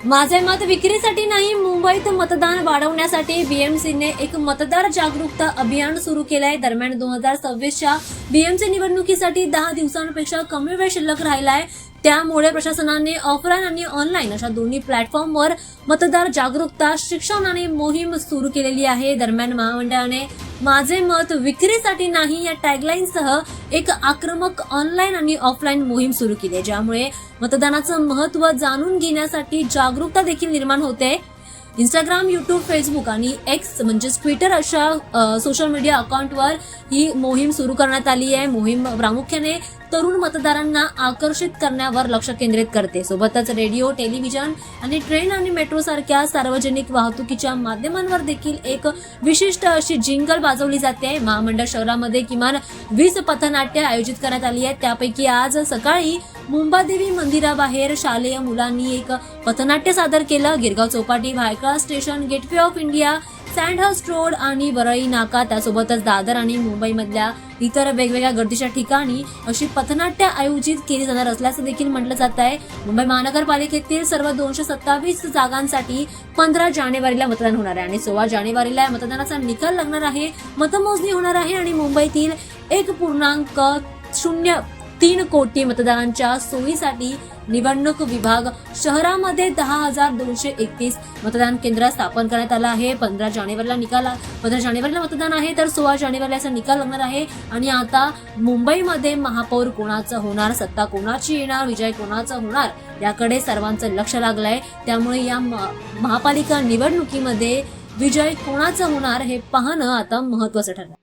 माझे मत विक्रीसाठी नाही, मुंबईत मतदान वाढवण्यासाठी बीएमसीने एक मतदार जागरूकता अभियान सुरू केलंय. दरम्यान 2026च्या बीएमसी निवडणुकीसाठी 10 दिवसांपेक्षा कमी वेळ शिल्लक राहिलाय. त्यामुळे प्रशासनाने ऑफलाईन आणि ऑनलाईन अशा दोन्ही प्लॅटफॉर्मवर मतदार जागरूकता शिक्षण आणि मोहीम सुरू केलेली आहे. दरम्यान महामंडळाने माझे मत विक्रीसाठी नाही या टॅगलाईनसह एक आक्रमक ऑनलाईन आणि ऑफलाईन मोहीम सुरू केली आहे, ज्यामुळे मतदानाचं महत्त्व जाणून घेण्यासाठी जागरूकता देखील निर्माण होते. इंस्टाग्राम, युट्यूब, फेसबुक आणि एक्स म्हणजेच ट्विटर अशा सोशल मीडिया अकाउंटवर ही मोहीम सुरू करण्यात आली आहे. मोहीम प्रामुख्याने तरुण मतदारांना आकर्षित करण्यावर लक्ष केंद्रित करते. सोबतच रेडिओ, टेलिव्हिजन आणि ट्रेन आणि मेट्रो सारख्या सार्वजनिक वाहतुकीच्या माध्यमांवर देखील एक विशिष्ट अशी जिंगल वाजवली जाते. महामंडळ शहरामध्ये किमान 20 पथनाट्य आयोजित करण्यात आली आहेत. त्यापैकी आज सकाळी मुंबादेवी मंदिराबाहेर शालेय मुलांनी एक पथनाट्य सादर केलं. Girgaon Chowpatty, Byculla station, gateway of India, Sandhurst road आणि वरळी नाका, त्यासोबतच दादर आणि मुंबईमधल्या इतर वेगवेगळ्या गर्दीच्या ठिकाणी अशी पथनाट्य आयोजित केली जाणार असल्याचं देखील म्हटलं जात आहे. मुंबई महानगरपालिकेतील सर्व 227 जागांसाठी 15 जानेवारीला मतदान होणार आहे आणि 16 जानेवारीला मतदानाचा निकाल लागणार आहे. मतमोजणी होणार आहे आणि मुंबईतील 1.03 कोटी मतदारांच्या सोयीसाठी निवडणूक विभाग शहरामध्ये 10,231 मतदान केंद्र स्थापन करण्यात आलं आहे. 15 जानेवारीला मतदान आहे, तर 16 जानेवारीला याचा निकाल लागणार आहे. आणि आता मुंबईमध्ये महापौर कोणाचं होणार, सत्ता कोणाची येणार, विजय कोणाचा होणार याकडे सर्वांचं लक्ष लागलंय. त्यामुळे या महापालिका निवडणुकीमध्ये विजय कोणाचा होणार हे पाहणं आता महत्त्वाचं ठरलं.